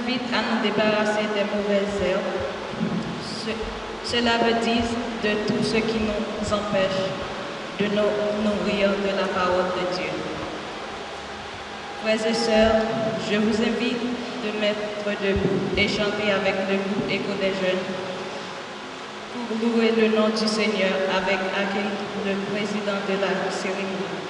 invite à nous débarrasser des mauvaises herbes. Cela veut dire de tout ce qui nous empêche de nous nourrir de la parole de Dieu. Frères et sœurs, je vous invite de mettre debout et chanter avec le groupe Écho des Jeunes pour louer le nom du Seigneur avec Akin, le président de la cérémonie.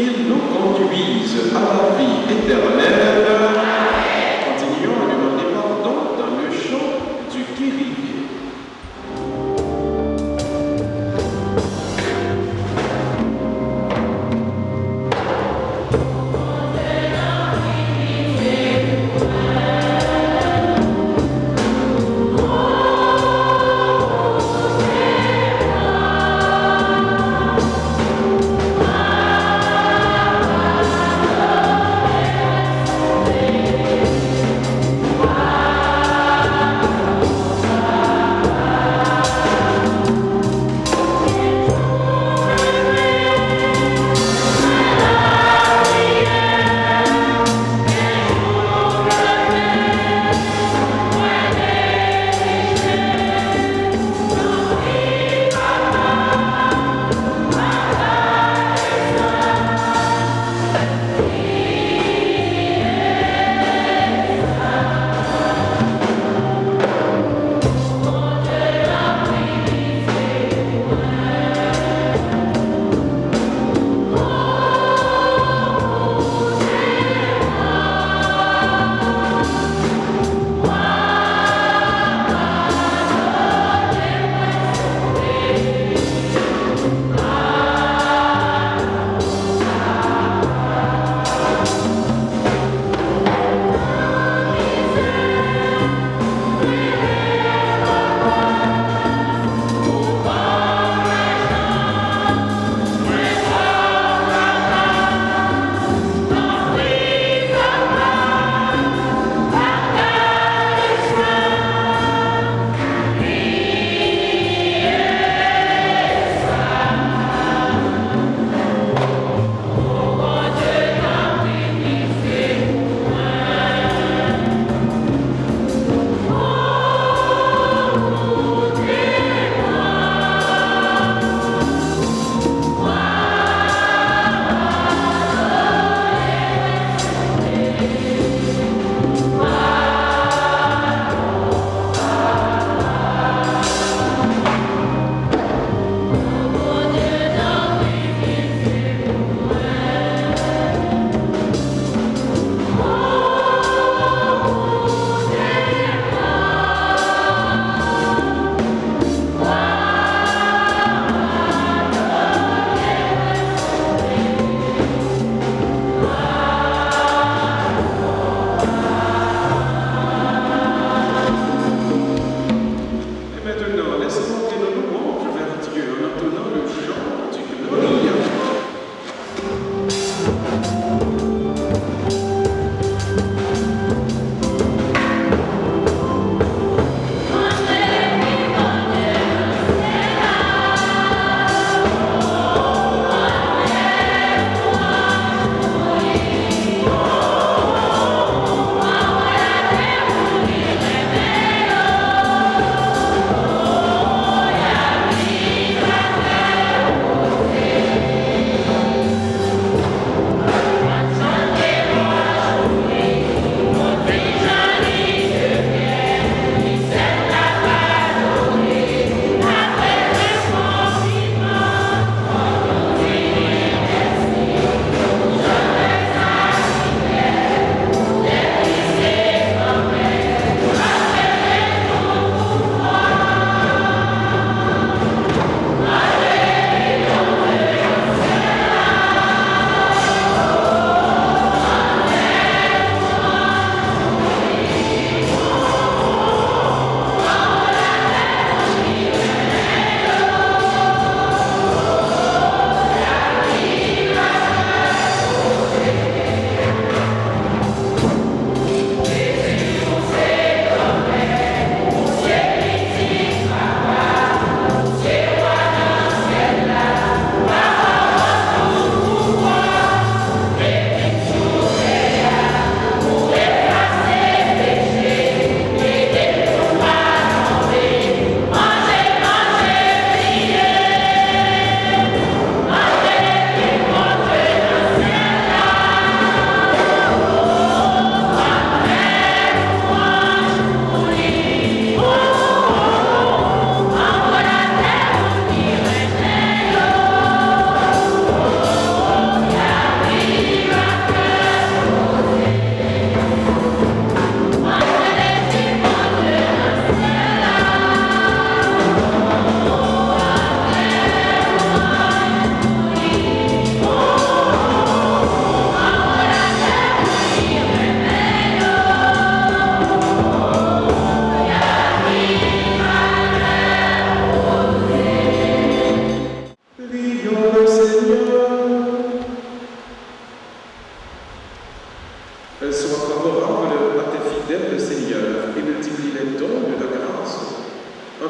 Qu'il nous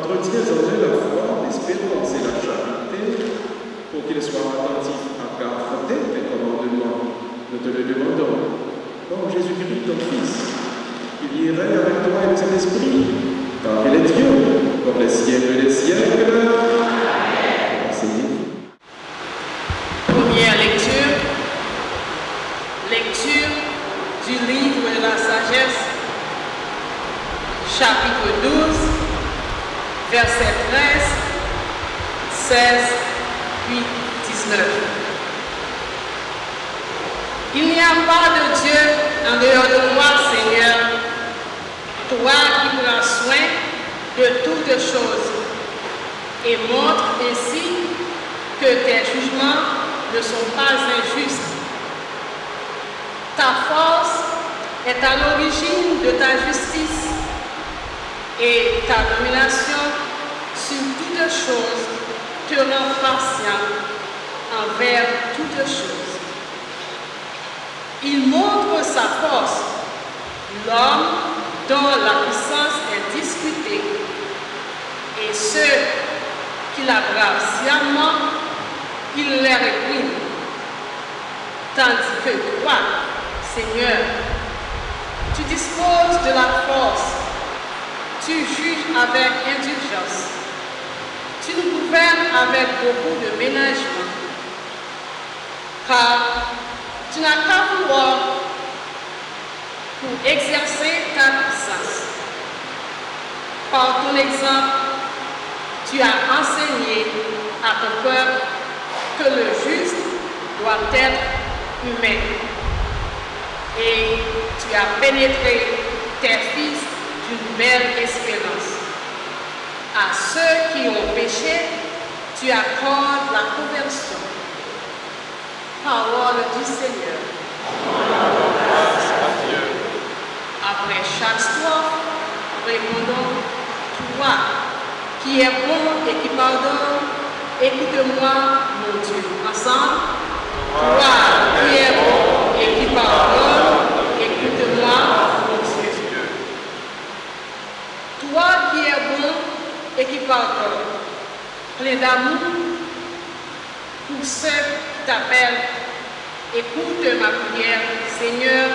Entretiens en eux la foi, l'espérance et la charité, pour qu'ils soient attentifs à garder tes commandements. Nous te le demandons. Ô Jésus-Christ, ton Fils, il irait avec toi et ton esprit, car il est Dieu, pour les siècles des siècles. Enseignez. Première lecture. Lecture du livre de la sagesse, chapitre 12, versets 13, 16, puis 19. Il n'y a pas de Dieu en dehors de moi, Seigneur, toi qui prends soin de toutes choses et montre ainsi que tes jugements ne sont pas injustes. Ta force est à l'origine de ta justice et ta domination sur toutes choses te rend patient envers toutes choses. Il montre sa force, l'homme dont la puissance est discutée, et ceux qui la bravent sciemment, il les réprime. Tandis que toi, Seigneur, tu disposes de la force, tu juges avec indulgence, tu nous gouvernes avec beaucoup de ménagement, car tu n'as qu'à vouloir pour exercer ta puissance. Par ton exemple, tu as enseigné à ton peuple que le juste doit être humain. Et tu as pénétré tes fils d'une belle espérance. À ceux qui ont péché, tu accordes la conversion. Parole du Seigneur. Après chaque strophe, répondons, toi qui es bon et qui pardonne, écoute-moi, mon Dieu. Ensemble, toi qui es bon et qui pardonne, écoute-moi, mon Dieu. Toi qui es bon et qui pardonne, plein d'amour pour ceux qui t'appellent, écoute ma prière, Seigneur,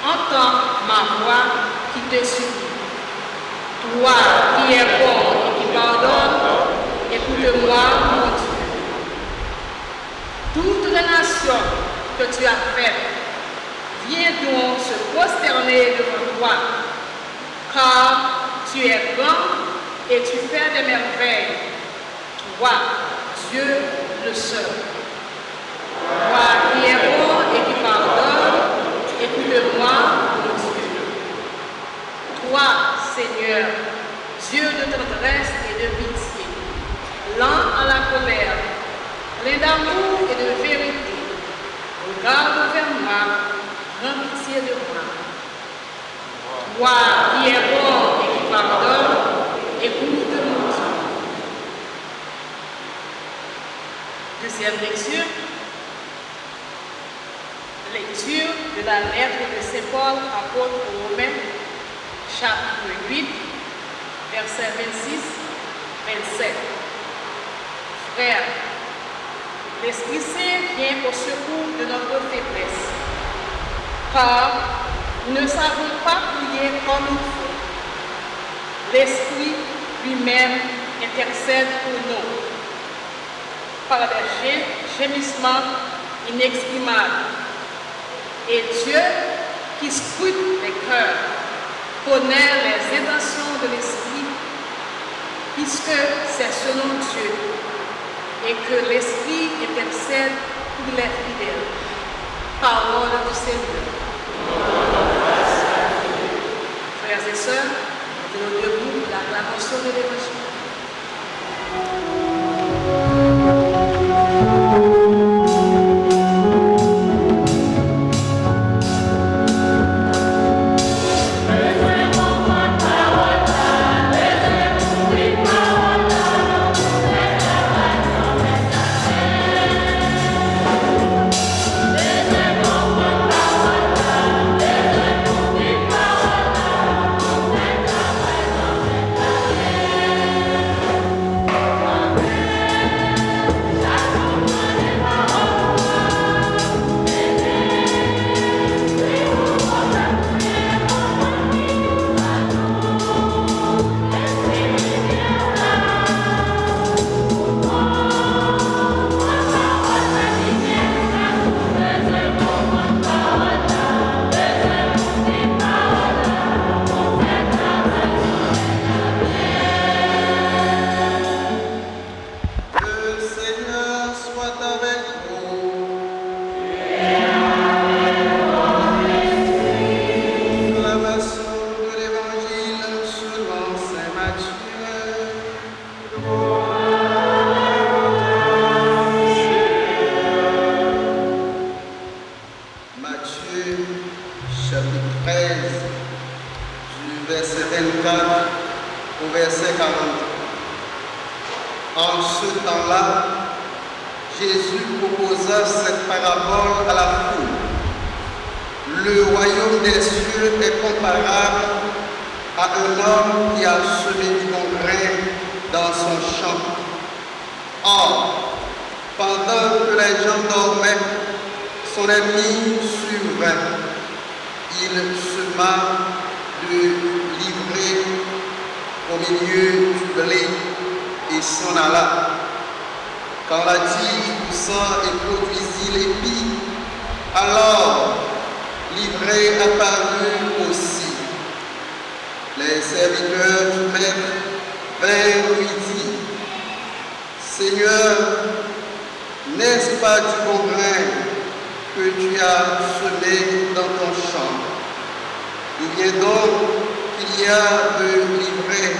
entends ma voix qui te supplie. Toi qui es bon et qui pardonne, écoute-moi, mon Dieu. Toutes les nations que tu as faites, viens donc se prosterner devant toi, car tu es grand et tu fais des merveilles. Toi, Dieu le seul. Toi qui es bon et qui pardonne, écoute-moi, mon Dieu. Toi, Seigneur, Dieu de tendresse et de pitié, lent à la colère, plein d'amour et de vérité, regarde vers moi, prends pitié de moi. Toi qui es bon et qui pardonne, écoute mon Dieu. Deuxième lecture. Lecture de la lettre de Saint Paul, apôtre aux Romains, chapitre 8, versets 26-27. Frères, l'Esprit Saint vient au secours de notre faiblesse, car nous ne savons pas prier comme il faut. L'Esprit lui-même intercède pour nous, par des gémissements inexprimables. Et Dieu, qui scrute les cœurs, connaît les intentions de l'Esprit, puisque c'est selon Dieu, et que l'Esprit intercède pour les fidèles. Parole du Seigneur. Frères et sœurs, nous debout l'acclamation de l'Évangile. En ce temps-là, Jésus proposa cette parabole à la foule. Le royaume des cieux est comparable à un homme qui a semé du bon grain dans son champ. Or, pendant que les gens dormaient, son ennemi survint. Il sema de l'ivraie au milieu du blé et s'en alla. Quand la tige poussa et produisit l'épi, alors l'ivraie apparut aussi. Les serviteurs du maître vinrent lui dire: Seigneur, n'est-ce pas du bon grain que tu as semé dans ton champ? D'où vient donc qu'il y a de l'ivraie?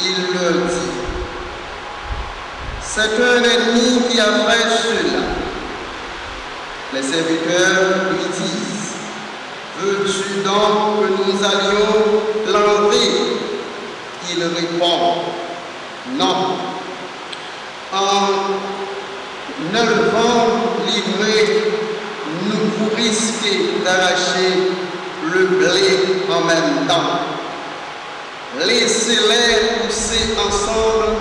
Il leur dit: c'est un ennemi qui a fait cela. Les serviteurs lui disent: veux-tu donc que nous allions l'enlever? Il répond: non. En enlevant l'ivraie, vous risquez d'arracher le blé en même temps. Laissez-les pousser ensemble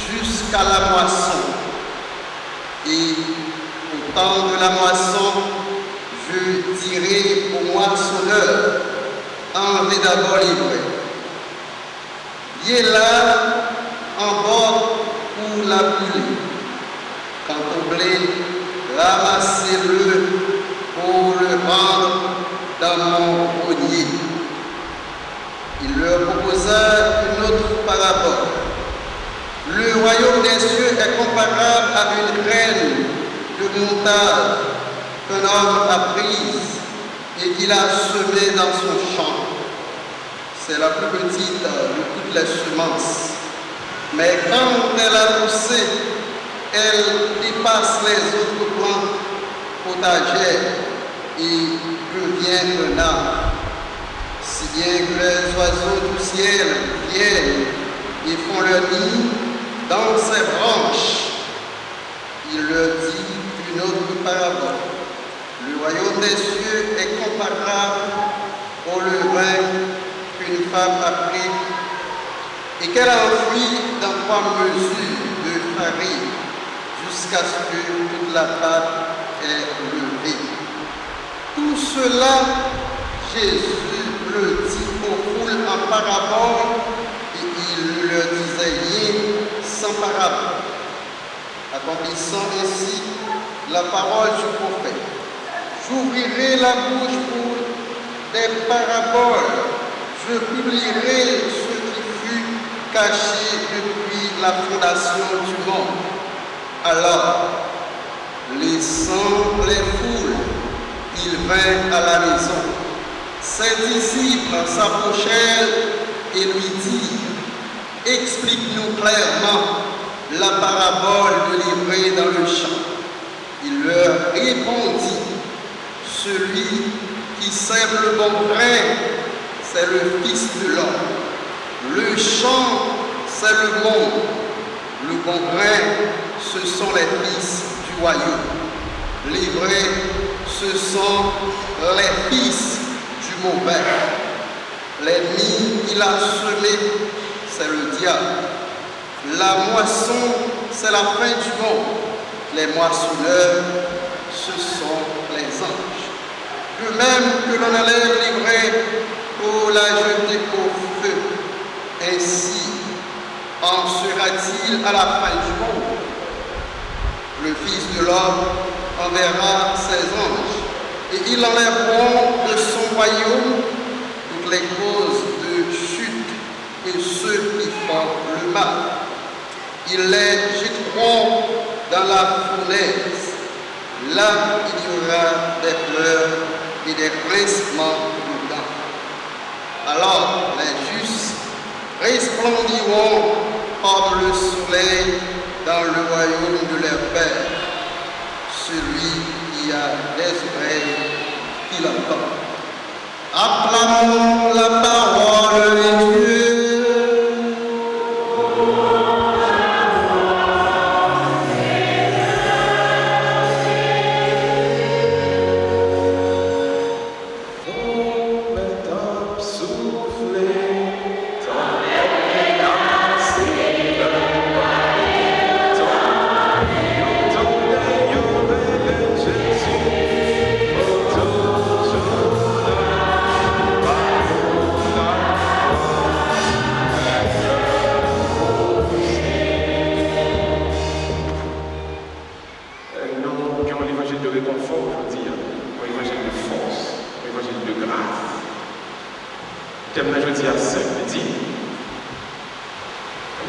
jusqu'à la moisson. Et au temps de la moisson, je dirai au moissonneur: enlevez d'abord l'ivraie. Liez-la en bord pour la brûler. Quant au blé, ramassez-le pour le rendre dans mon grenier. Il leur proposa une autre parabole. Le royaume des cieux est comparable à une graine de moutarde qu'un homme a prise et qu'il a semée dans son champ. C'est la plus petite de toutes les semences. Mais quand elle a poussé, elle dépasse les autres plantes potagères et devient un arbre, si bien que les oiseaux du ciel viennent et font leur nid dans ses branches. Il leur dit une autre parabole. Le royaume des cieux est comparable au levain qu'une femme a pris et qu'elle a enfoui dans 3 mesures de farine jusqu'à ce que toute la pâte est levée. Tout cela, Jésus le dit aux foules en parabole, et il ne leur disait rien sans parabole, accomplissant ainsi la parole du prophète. J'ouvrirai la bouche pour des paraboles, je publierai ce qui fut caché depuis la fondation du monde. Alors, laissant les foules, il vint à la maison. Ses disciples s'approchèrent et lui dirent: explique-nous clairement la parabole de l'ivraie dans le champ. Il leur répondit: celui qui sème le bon grain, c'est le Fils de l'homme. Le champ, c'est le monde. Le bon grain, ce sont les fils du royaume. L'ivraie, ce sont les fils du mauvais. L'ennemi qu'il a semé, c'est le diable. La moisson, c'est la fin du monde. Les moissonneurs, ce sont les anges. De même que l'on enlève l'ivraie pour la jeter au feu, ainsi en sera-t-il à la fin du monde. Le Fils de l'homme enverra ses anges, et ils enlèveront de son royaume toutes les causes de chute et ceux qui font le mal. Ils les jetteront dans la fournaise. Là, il y aura des pleurs et des grincements de dents. Alors, les justes resplendiront comme le soleil dans le royaume de leur Père. Celui qui a des oreilles, qui l'entend. Acclamons la parole de Dieu.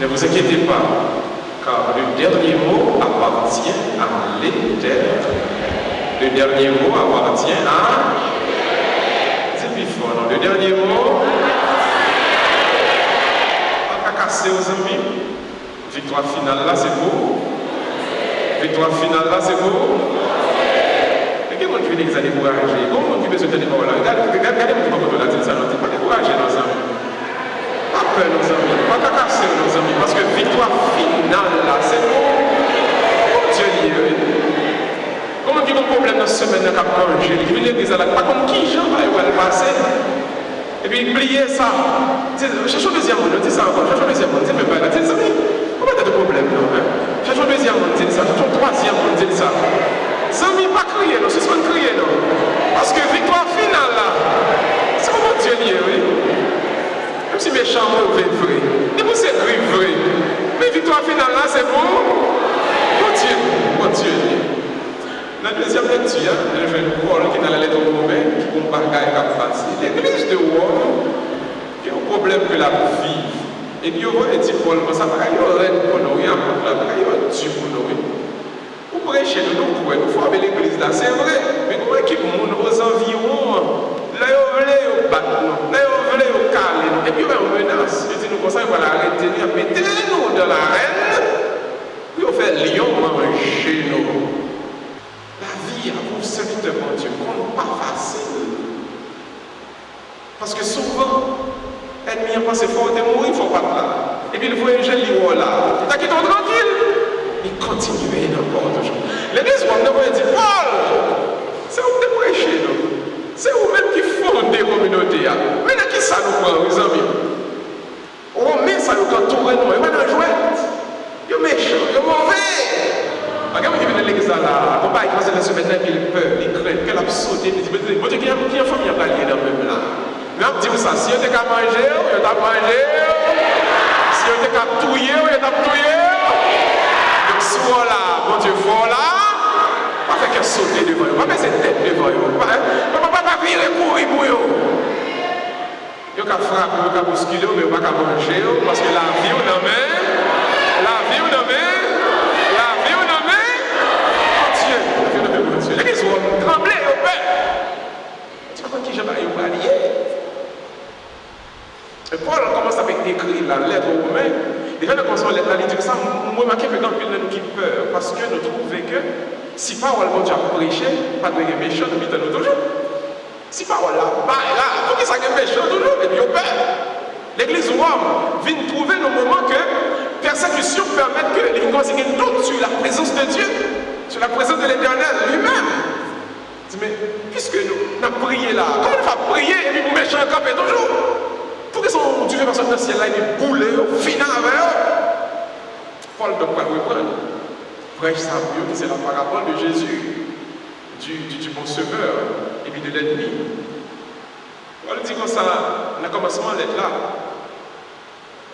Ne vous inquiétez pas, car le dernier mot appartient à l'Éternel. Le dernier mot appartient à... C'est plus fort, non? Le dernier mot... Pas qu'à casser aux amis. Victoire finale là, c'est vous. Victoire finale là, c'est vous. Et quel monde qui vient les décourager? Comment on peut se tenir par là? Regardez-moi comment on a dit ça. On ne dit pas décourager nos amis. Pas peur nos amis. Pas qu'à casser nos amis. Parce que victoire finale là, c'est vous. Oh Dieu lié. Comment il y a un problème dans cette semaine qui a mangé? Il vient l'église à la pas comme qui Jean va le passer. Et puis oubliez ça. Cherchez le deuxième monde, dis ça encore. Cherchez le deuxième monde, dis même pas là. Dis ça, comment t'as de problème non? Cherchez le deuxième monde, dis ça. Cherchez le troisième monde, dis ça. Zami, pas crier, non, c'est ce qu'on crie, non. Parce que victoire finale là, c'est comment Dieu lié, oui. Même si méchant, mauvais, vrai. Et vous, c'est vrai. Mais victoire finale là, c'est bon. Mon Dieu lié. La deuxième lecture, le jeune Paul qui est dans la lettre aux Romains, qui compare à facile. L'église de Rome, qui a un problème que la vie. Et puis, on dit Paul, ça va y avoir un pour nous, il y a un problème, il y a un Dieu pour nous. Vous prêchez de nous, nous faut avec l'église là, c'est vrai. Mais comment est-ce que monde aux environs, là, ils veulent battre nous, là, ils veulent caler nous. Et puis, il y a une menace. Je dis, nous, comme ça, il va l'arrêter, mettez-nous dans l'arène, puis on fait lion manger nous. La vie à vous, serviteur mon Dieu, compte pas facile. Parce que souvent, l'ennemi a pensé fort de mourir, il ne faut pas là. Et puis il faut un jeune lion là. T'as quitté tranquille. Il continue encore toujours. L'église, on a dit, Paul, c'est où de prêcher, non? C'est vous-même qui fondent des communautés. Maintenant, qui ça nous prend, mes amis? On met ça nous entoure nous, et maintenant, jouette. Il est méchant, il est mauvais. Regarde qui vient de l'église là, on va y passer la semaine, il peur, il craint, qu'elle a sauté, il dit, bon Dieu, qui a une famille à allier dans le même là. Mais on dit ça, si on était qu'à manger, on t'a mangé, si on était qu'à touiller, on t'a touillé. Donc soit là, bon Dieu, voilà, pas faire qu'elle saute devant vous, pas faire cette tête devant vous, pas virer courir pour vous. Il y a qu'à frapper, il y a qu'à bousculer, mais il n'y a pas qu'à manger, parce que la vie, on en met, l'église va trembler au père. Tu vois qui je vais y allier. Et Paul commence avec écrire la lettre aux Romains. Déjà, nous commençons à lettre, il dit ça, moi, je remarque que dans le pays, nous qui peur, parce que nous trouvons que si parole bon Dieu a prêché, pas de méchant, nous mettons toujours. Si parole là, tout qui ça est méchant toujours, et puis au père. L'église Rome vient trouver le moment que persécution permet que les gens aient un doute sur la présence de Dieu, sur la présence de l'Éternel lui-même. Mais puisque nous avons prié là, comment on va prier et puis vous méchants camper toujours? Pour que son Dieu fait passer dans le ciel là, il est boulé, final avec eux. Paul doit pas reprendre. Prêche sa Bible, c'est la parabole de Jésus, du bon semeur et puis de l'ennemi. Paul dit comme ça, on a commencement d'être là.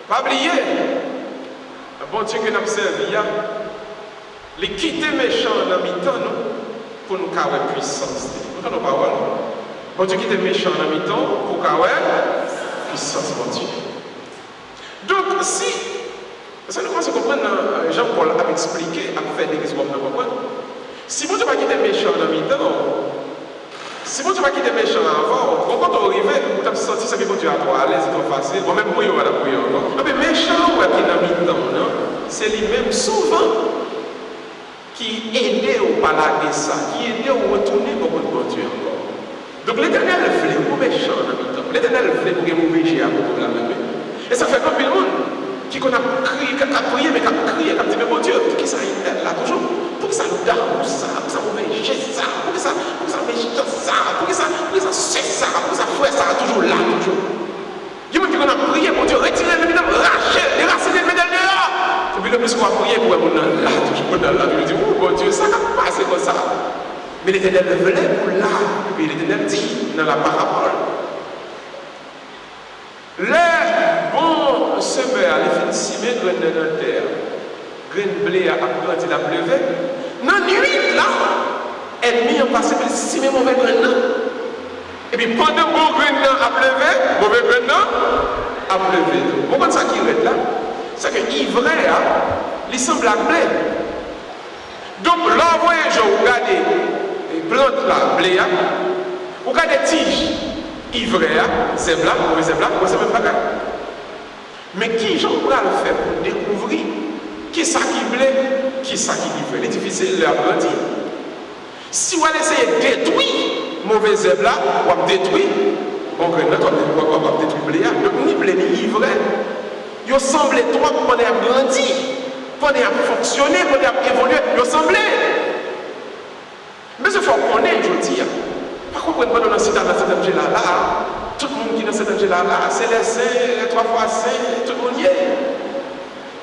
Pas oublier, le bon Dieu que nous avons servi, les quitter méchants dans mi-temps, pour nous avoir puissance. Nous avons parole. Bon Dieu quitter méchants dans mi-temps, pour nous avoir puissance, bon Dieu. Donc, si, ça nous commence à comprendre, Jean-Paul a expliqué, a fait des raisons pour comprendre. Si bon Dieu va quitter méchants dans mi-temps, si bon Dieu va quitter méchant avant, quand on arrive, vous avez senti que bon Dieu à toi, à l'aise, trop facile, bon même pour vous, on va la prier encore. Mais méchant, qui est dans mi-temps, c'est lui-même souvent qui aide au palader ça, qui aide au retourner au bon Dieu encore. Donc l'Éternel le fait pour méchant dans mi-temps. L'Éternel le fait pour que vous veillez à vous la même. Et ça fait comme le monde qui a crié, qui a prié, mais qui a crié, qui a dit, mais bon Dieu, pour qui ça est là toujours? Pour que ça nous donne ça, pour que ça nous veille ça, pour que ça méchant ça, pour que ça c'est ça, pour que ça fait ça, toujours là, toujours. Il y a des gens qui ont prié, mon Dieu, retirez les mineurs, rachez, les racines, les médailles dehors. Et puis le plus qu'on a prié pour être là, toujours là, je dis, oh mon Dieu, ça n'a pas passé comme ça. Mais l'Éternel le voulait pour là, et puis l'Éternel dit dans la parabole. Les bons semeurs, les fins de cimer, graines dans la terre, graines blé à grandi à pleuver. Dans la nuit, là, ennemi a passé pour cimer mauvais graines. Et puis pendant bon graines à pleuver, mauvais graines à pleuver. Pourquoi ça qui est là? c'est que l'ivraie, il semble à blé. Donc, l'envoyé, je regarde les plantes là, blé, vous regardez les tiges, ivraie, c'est blanc, c'est blanc, c'est même pas grave. Mais qui j'en pourra le faire pour découvrir qui ça qui blé, qui ça qui livre? Il est difficile de l'apprendre. Si vous allez essayer de détruire mauvais zèbre là, vous allez détruire, bon, vous allez détruire blé, donc ni blé ni ivraie. Ils semblent trois pour qu'on ait grandi, pour qu'on ait fonctionné, pour qu'on ait évolué, ils semblent. Mais il faut qu'on ait, je dis, par contre, quand on est dans cet angela là, tout le monde qui est dans cet angela là, c'est les saints, les 3 fois saints, tout le monde y est.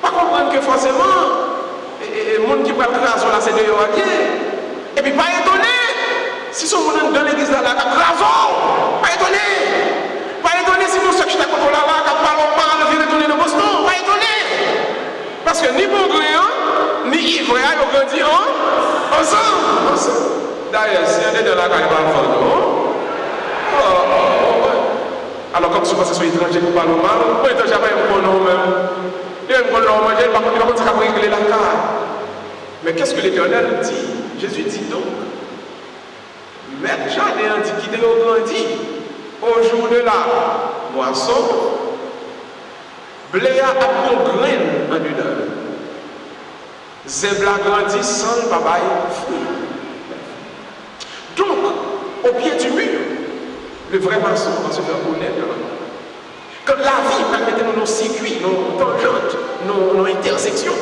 Pas comprendre que forcément, le monde qui parle de raison là, c'est de l'Europier. Et puis, pas étonné, si son monde dans l'église là, il y a raison, pas étonné. Pas étonné si mon soeur qui t'a contre là, qui a parlé au mal, vient retourner dans Boston, pas étonné. Parce que ni bon gréant, ni ivraie, ils ont grandi ensemble. D'ailleurs, si on est dans la caille, il va le faire. Alors, comme souvent, c'est sur l'étranger qui parle mal, pour l'étranger, il n'y a pas un bon nom même. Il y a un bon nom, il va continuer à régler la caille. Mais qu'est-ce que l'Éternel dit? Jésus dit donc, Maître Jardin dit qu'il est grandi au jour de la moisson, blé a bon grain en dedans. Zèbre a grandi sans le babaye fruit. Donc, au pied du mur, le vrai maçon va se faire connaître. Quand la vie permet nos circuits, nos tangentes, nos intersections,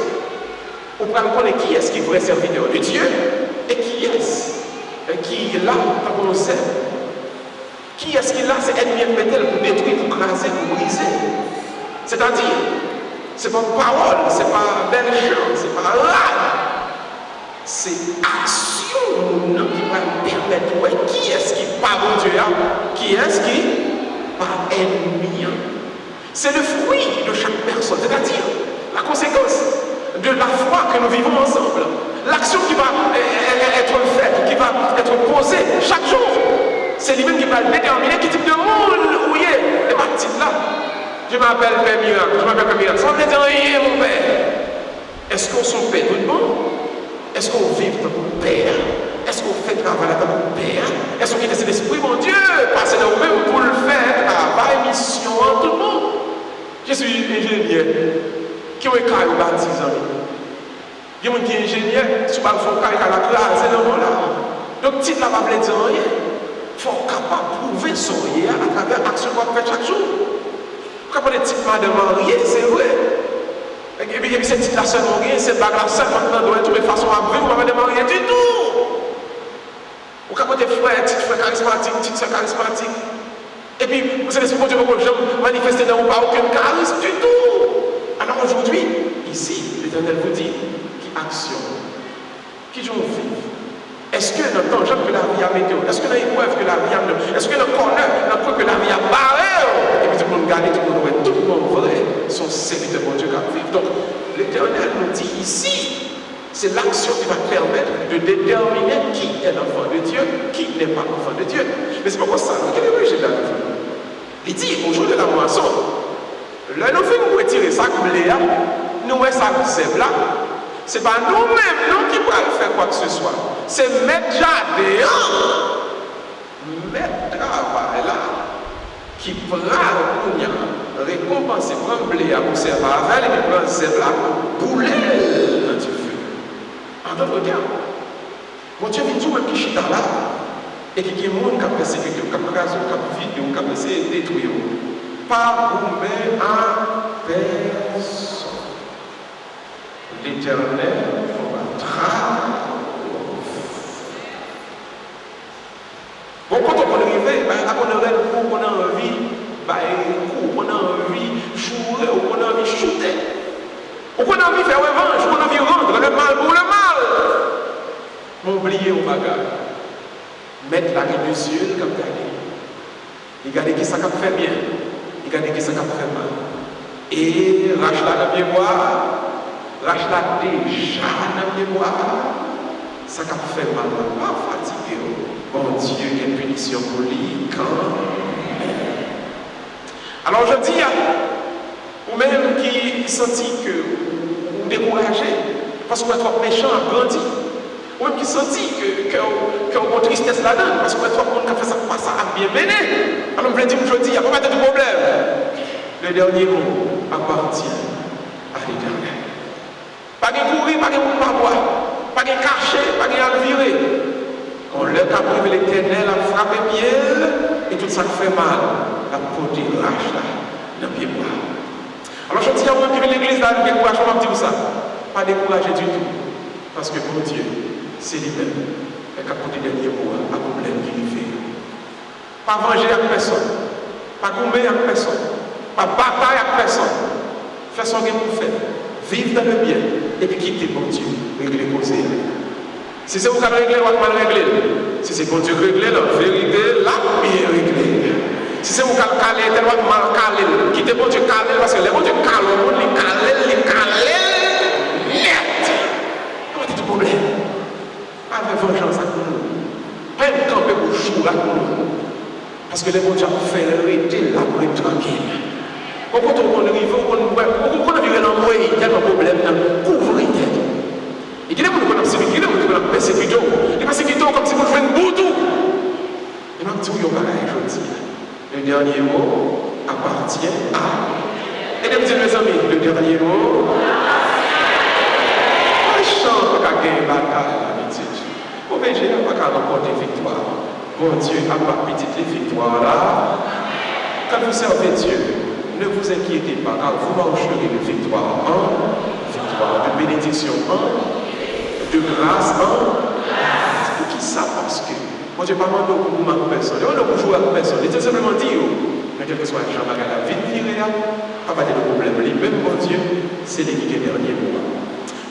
on peut connaître qui est-ce qui est vrai serviteur de Dieu et qui est-ce qui est là pour nous servir. Qui est-ce qui est là, c'est ennemi métal pour détruire, pour craser, pour briser. C'est-à-dire, c'est pas parole, c'est pas belle chant, c'est pas râle. C'est action qui va permettre ouais, qui est-ce qui pas bon Dieu, qui est-ce qui pas ennemi. C'est le fruit de chaque personne, c'est-à-dire la conséquence de la foi que nous vivons ensemble. L'action qui va être faite, qui va être posée chaque jour, c'est lui-même qui va déterminer quel type de monde où il est. Et pas type là. Je m'appelle Père Miracle, je m'appelle Père Miracle. Ça ne veut dire rien, mon Père. Est-ce qu'on son Père tout le monde? Est-ce qu'on vit comme Père? Est-ce qu'on fait travail comme Père? Est-ce qu'on quitte cet esprit, mon Dieu, passer dans nous pour le faire, travail, mission, tout le monde? Je suis ingénieur qui ont écrit 10 ans. Il y a des gens qui sont ingénieurs, qui sont carré à la classe, c'est là. Donc, si tu n'as pas dire rien, il faut capable de prouver son rien à travers l'action qu'on fait chaque jour. Quand on est type de marié, c'est vrai. Et puis, cette petite la seule mariée, cette bague la seule, maintenant, doit trouver façon à vivre, on va pas de marier du tout. Ou quand on est frère, petit frère charismatique, petite soeur charismatique. Et puis, vous savez, pour Dieu, vous ne manifestez dans pas aucun charisme du tout. Alors aujourd'hui, ici, l'Éternel vous dit, qui action, qui joue vivre. Est-ce que dans le temps, que la vie a météo? Est-ce que dans l'épreuve que la vie a météo? Est-ce que dans le corner, que la vie a barré? Et puis tout le monde garde, tout le monde ouais, tout le monde vrai, son serviteur pour Dieu qui vivre. Donc, l'Éternel nous dit ici, c'est l'action qui va permettre de déterminer qui est l'enfant de Dieu, qui n'est pas l'enfant de Dieu. Mais c'est pas pour ça, quel est le rejet de la vie? Il dit, au jour de la moisson, là, nous faisons retirer ça comme Léa, nous mettons ça comme c'est là. Ce n'est pas nous-mêmes nous qui pouvons faire quoi que ce soit. C'est mettre jardin, mettre travail là, qui prend le récompenser, prendre blé à observer avec et prendre zèbre là, bouler dans le feu. En d'autres termes, mon Dieu vient tout même qui chita là, et qui est le monde qui a persécuté, qui a crasé, qui a vidé, qui a essayé de détruire. Pas vous-même à personne. L'Éternel combattra. Bon, quand on arrive, on aurait le coup, on a envie, on a envie de jouer, on a envie de shooter. On a envie de faire revanche, on a envie de rendre le mal pour le mal. Mais oubliez au bagage. Mettre la vie du ciel comme garder. Il garde qui ça fait bien, il garde qui ça fait mal. Et Rachel la mémoire. Rachel déjà dans la mémoire, ça a fait mal, pas fatigué. Bon Dieu, quelle punition pour lui quand même. Alors je dis, Ou même qui sentit que vous découragez parce que vous êtes trop méchant à grandi. Ou même qui sentit que vous avez tristesse là-dedans parce que vous êtes trop monde qui fait ça, pas ça à bien mener. Alors, je veux dire aujourd'hui, il n'y a pas de problème. Le dernier mot appartient à l'Éternel. Pas de courir, pas de boire, pas de cacher, pas de virer. Quand le cap privé l'Éternel a frappé bien, et tout ça fait mal, la peau de rage là, dans le pied bois. Alors je dis à moi qui vient l'église là, le courage, comment dire ça? Pas décourager du tout. Parce que mon Dieu, c'est lui-même. Et qu'à côté des derniers mots, à problème qui lui fait. Pas venger avec personne. Pas combattre avec personne. Pas bataille avec personne. Fais ce que vous faites. Vivre dans le bien. Et puis quitter mon Dieu. Régler causer. Si c'est vous qui avez réglé, vous avez mal réglé. Si c'est bon Dieu réglé, la vérité, la bien réglée. Si c'est vous qui avez calé, tellement mal calé. Quittez bon Dieu calé, parce que les bon Dieu calé, les calé. Net. Comment est-ce problème? Pas de vengeance à nous. Pas de camper pour jouer à nous. Parce que les bon Dieu ont fait l'arrêter là pour être tranquille. Pourquoi on arrive, on a vu un endroit, il y a un problème, couvrir tête. Et qui est-ce qu'on a persécuté? On a persécuté. Les persécuteurs comme si vous jouez une boutou. Et même si vous avez un je dis, le dernier mot appartient à. Et mesdames et mes amis, le dernier mot. Je chante pas qu'à gagner bataille d'habitude. Au VG, on n'a pas qu'à remporter victoire. Bon Dieu n'a pas petite les victoires là. Quand vous servez Dieu, ne vous inquiétez pas, car vous marcherez de victoire en victoire, de bénédiction en. De grâce, pour qui ça? Parce que moi, je n'ai pas demandé au gouvernement de personne. On ne peut jouer avec personne. Il simplement dit, mais quel que soit le genre de la vie, il n'y a pas de problème. Même mon Dieu, c'est les qui est dernier mot.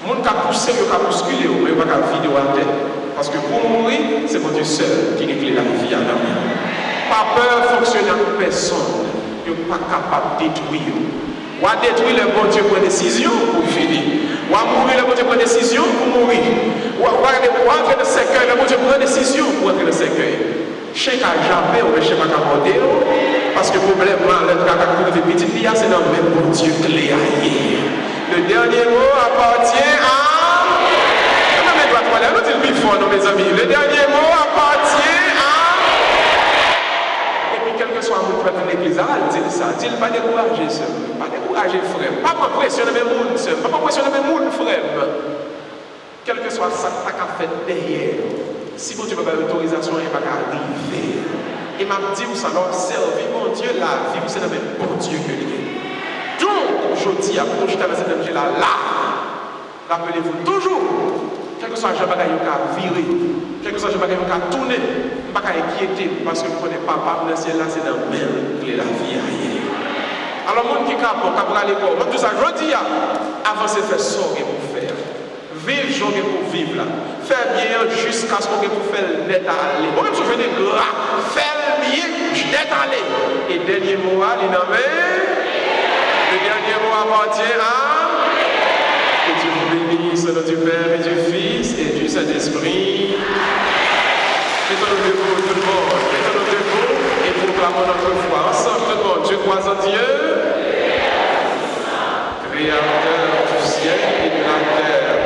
Mon cas poussé, il a bousculé, mais il n'y a pas de vidéo à tête. Parce que pour mourir, c'est mon Dieu seul qui réglé la vie à l'homme. Pas peur de fonctionner avec personne. Il n'est pas capable de détruire. Ou à détruire le bon Dieu pour une décision pour finir. Ou à mourir le bon Dieu pour une décision pour mourir. Ou à entrer dans le cercueil, le bon Dieu pour une décision pour entrer dans le cercueil. Chèque à jamais ou chèque à accorder. Parce que le problème, le cas de petit lia, c'est dans le même bon Dieu clé à le dernier mot appartient à. Non, mais doit aller, nous disons plus fort, mes amis. Le dernier mot appartient à. Quel que soit mon frère de l'église, dit ça, dit pas décourager seul, pas décourager frère, pas pressionner mes monde seul, pas pressionner mes monde frère. Quel que soit ça que tu as fait derrière, si bon Dieu n'a pas l'autorisation, il va pas arriver. Et m'a dit, vous savez, observez mon Dieu, la vie, c'est le même bon Dieu que lui. Donc, je dis à vous, je t'avais cet objet là, rappelez-vous toujours. Quel que soit le bagage qui a viré, quel que soit le bagage qui a tourné, pas qu'à inquiéter parce que vous ne connaissez pas le ciel là, c'est dans le même que la vie ailleurs. Alors, le monde qui est capable à l'école, tout ça, je dis, avancez, faire ce que vous faire. Vivre, jouer pour vivre là. Faire bien jusqu'à ce que vous faites net aller. Moi, même si je fais des gras, faire bien, net aller. Et dernier mot, il nommé. Le dernier mot appartient à. Que Dieu vous bénisse, au nom du Père et du Fils et du Saint-Esprit. Mettons-nous debout, tout le monde. Mettons-nous debout et proclamons notre foi. Ensemble, tout le monde. Je crois en Dieu, Créateur du ciel et de la terre.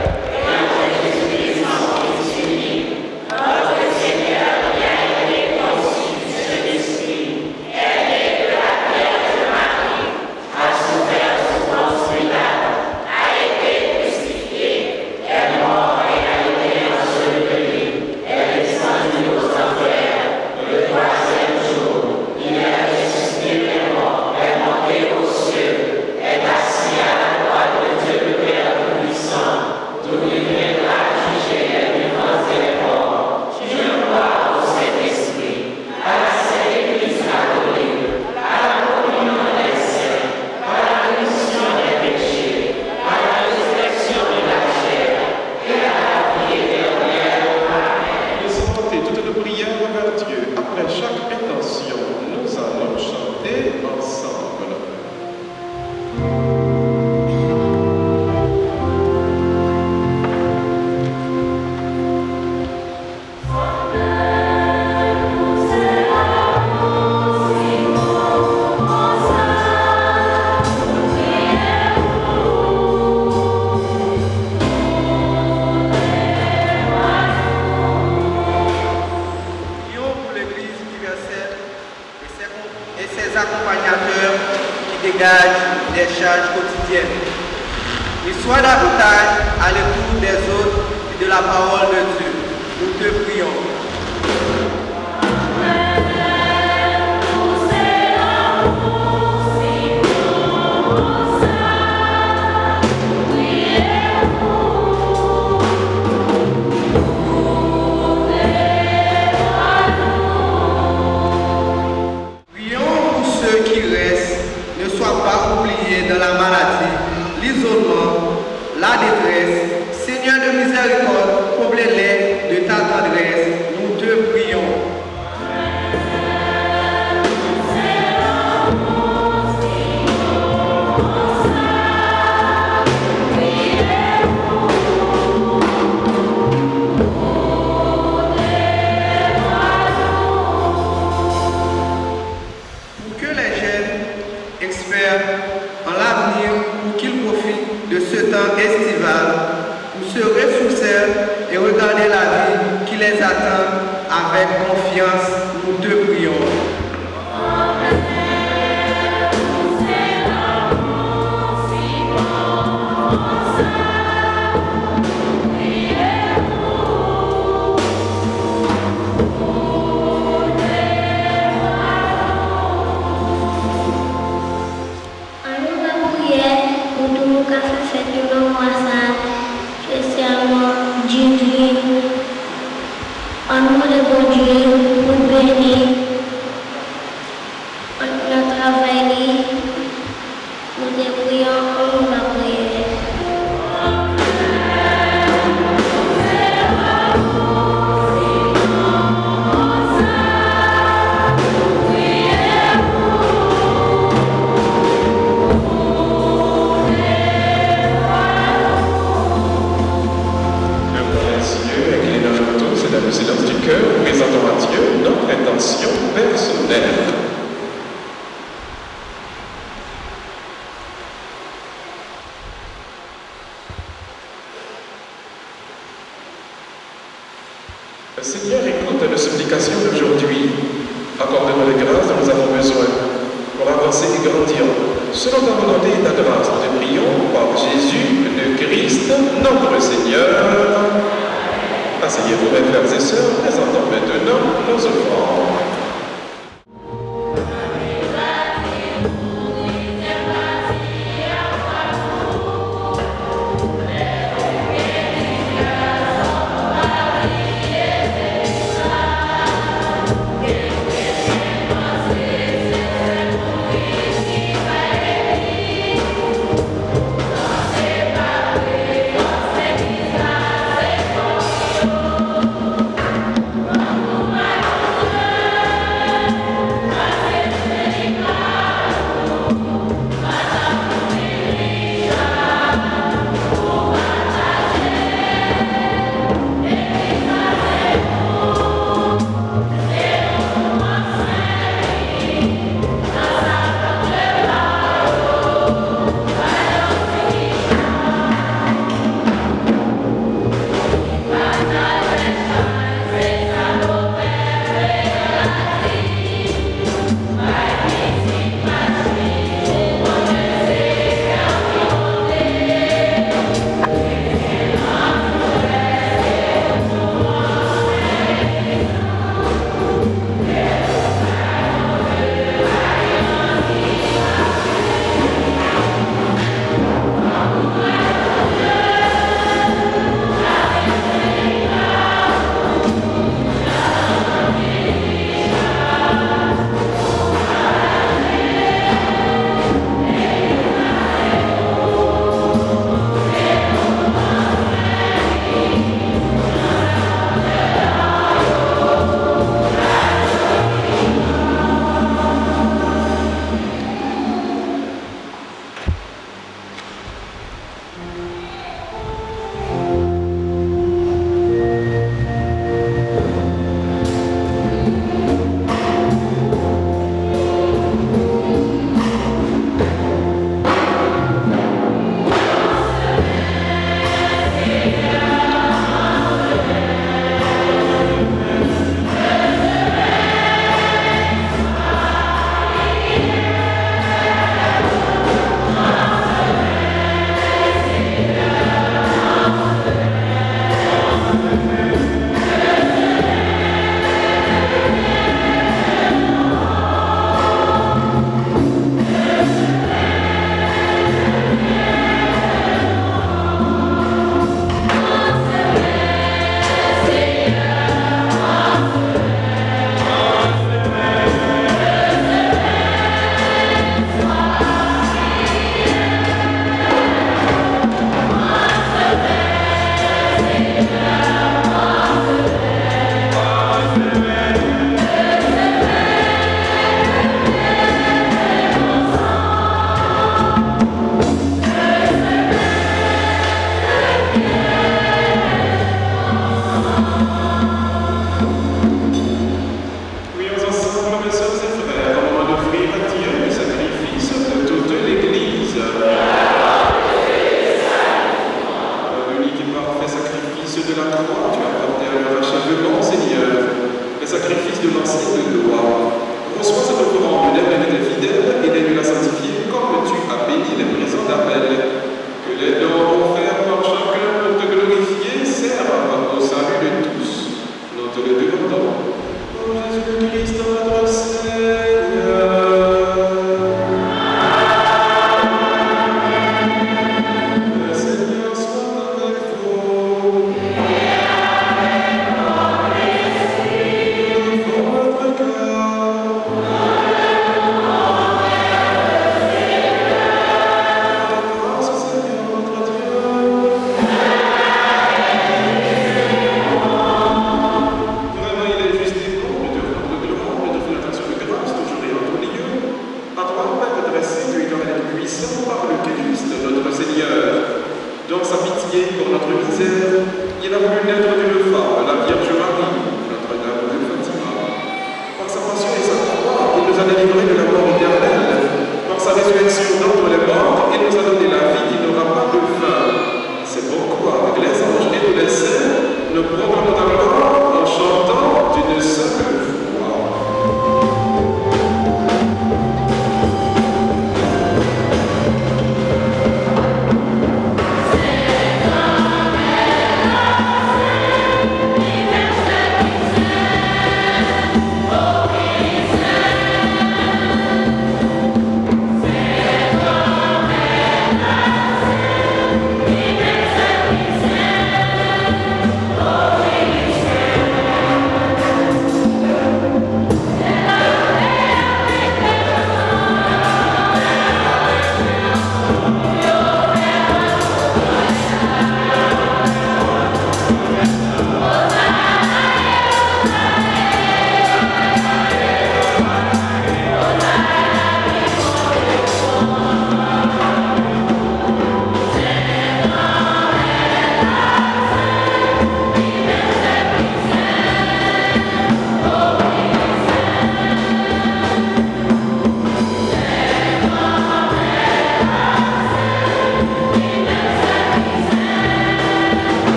Celui-là des charges quotidiennes. Et sois davantage à l'écoute des autres et de la parole de Dieu. Nous te prions. Dans la maladie, l'isolement, la détresse, Seigneur de miséricorde, comblez-les de ta tendresse, nous te prions. Pour que les jeunes experts en l'avenir pour qu'ils profitent de ce temps estival pour se ressourcer et regarder la vie qui les attend avec confiance, nous te prions. Seigneur, écoute nos supplications d'aujourd'hui. Accorde-nous les grâces dont nous avons besoin pour avancer et grandir. Selon ta volonté et ta grâce, nous te prions par Jésus le Christ, notre Seigneur. Asseyez-vous, mes frères et sœurs, présentons maintenant nos offrandes.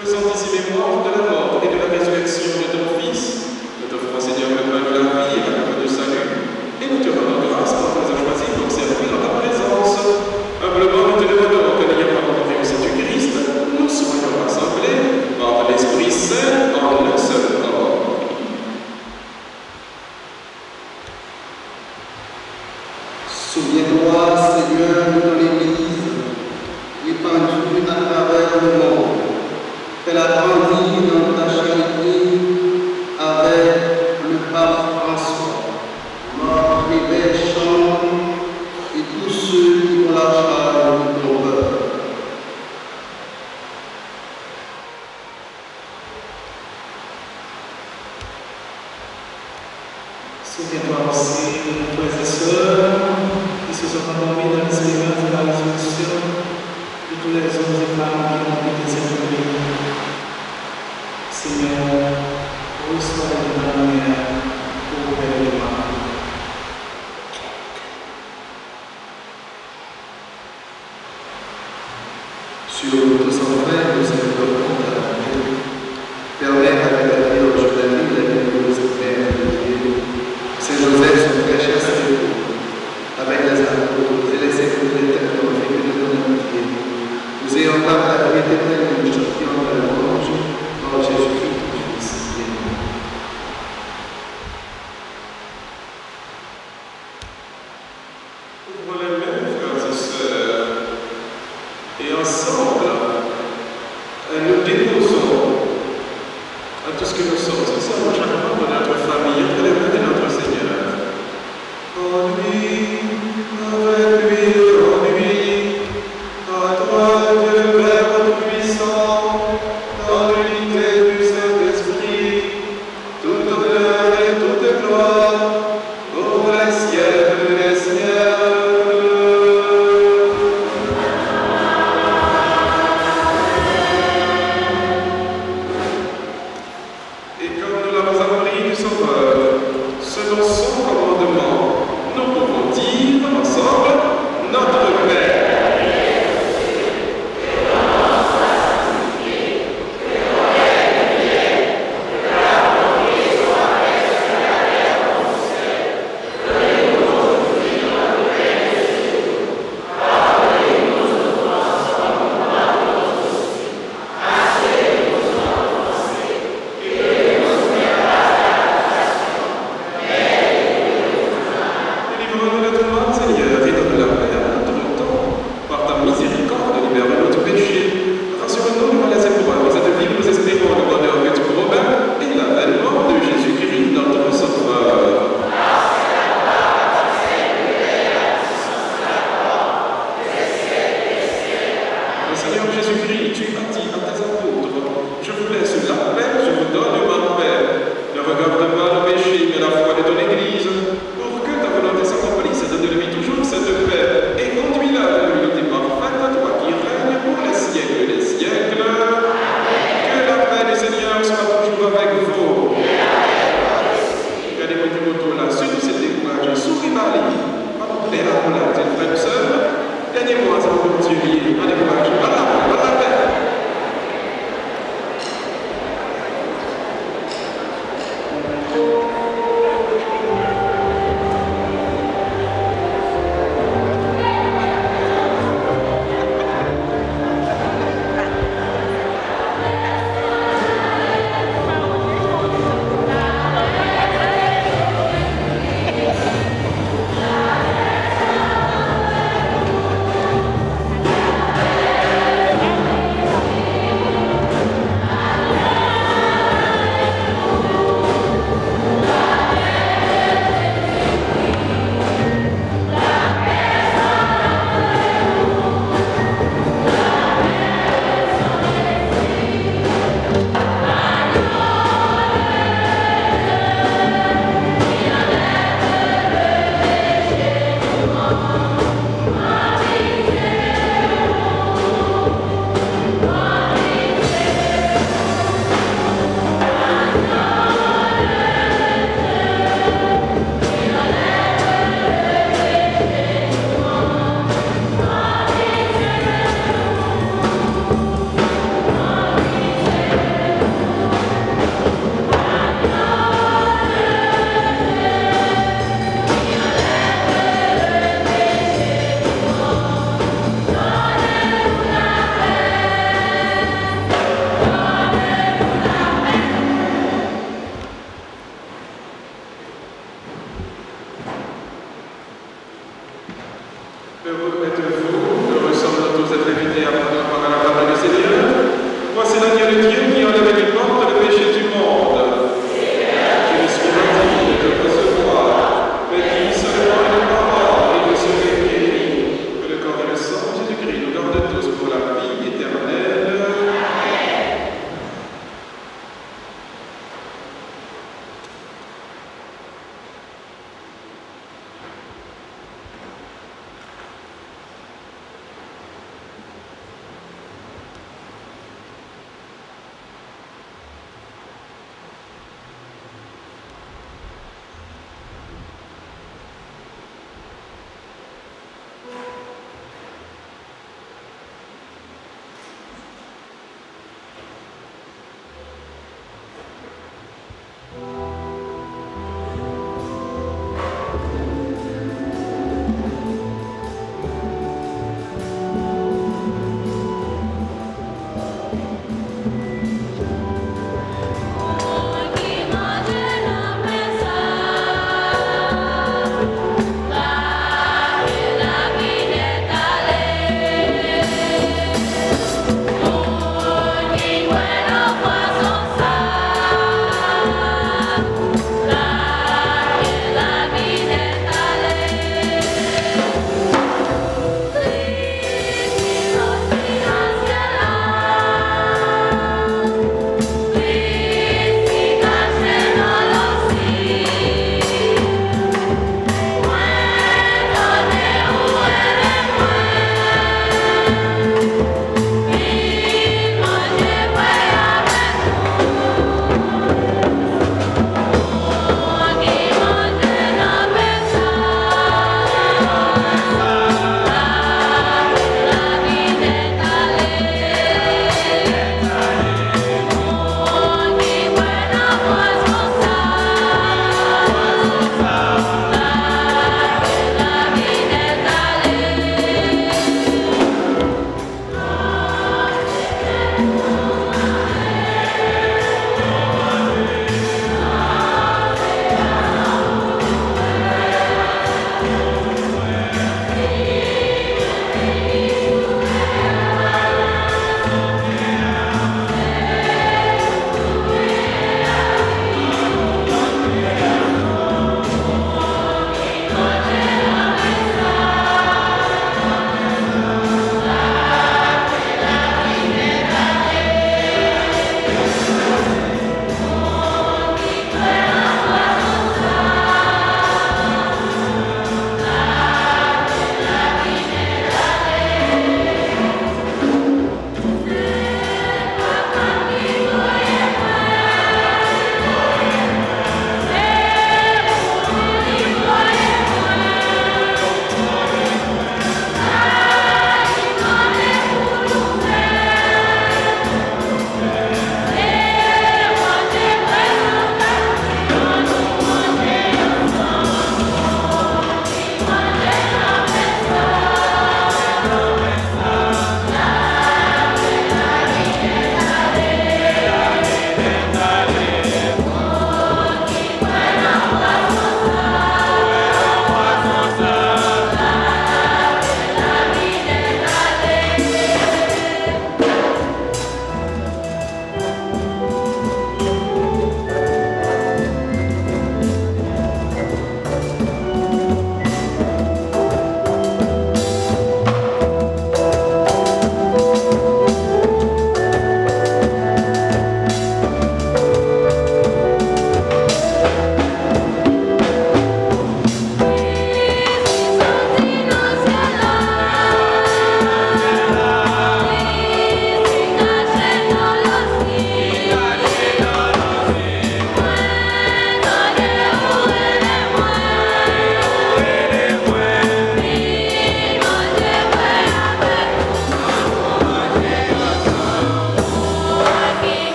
Faisant ici mémoire de la mort et de la résurrection de ton Fils, nous t'offrons, Seigneur, le pain de la vie et la coupe du salut, et nous te rendons grâce pour nous avoir choisis pour servir dans ta présence. Humblement, nous te demandons que n'ayant pas rencontré au Saint-Christ, nous soyons rassemblés par l'Esprit Saint en un seul corps. Souviens-toi, Seigneur, de ton Église, répandue à travers le monde. Fais-la grandir dans ta charité avec le pape François, notre évêque Chambre et tous ceux qui ont la charge de ton peuple. Souviens-toi aussi de nos frères et sœurs qui se sont endormis dans l'espérance de la résurrection, de tous les hommes et femmes qui ont quitté cette vie. Seigneur, reçois les dernières pour le mal. Sur tous en frère, nous célébrons ta vie. Permets avec la Vierge Marie, la bienheureuse Mère de Dieu, Saint Joseph, son frère chaste, avec les apôtres et les secrétaires qui ont vécu de ton amitié, nous ayons par la vie éternelle du champion de la louange, par Jésus-Christ, ton Fils. Amen. Ouvrons les mains, frères et sœurs, et ensemble, nous déposons à tout ce que nous sommes, ensemble, chaque membre de notre famille, entre les mains de notre Seigneur. En lui, avec lui, en lui, à toi, Dieu Père Tout-Puissant, dans l'unité du Saint-Esprit, toute honneur et toute gloire, pour les siècles des siècles. Et comme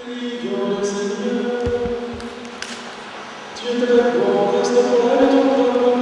Prions le Seigneur. Dieu te répond, reste pour la de ton peuple.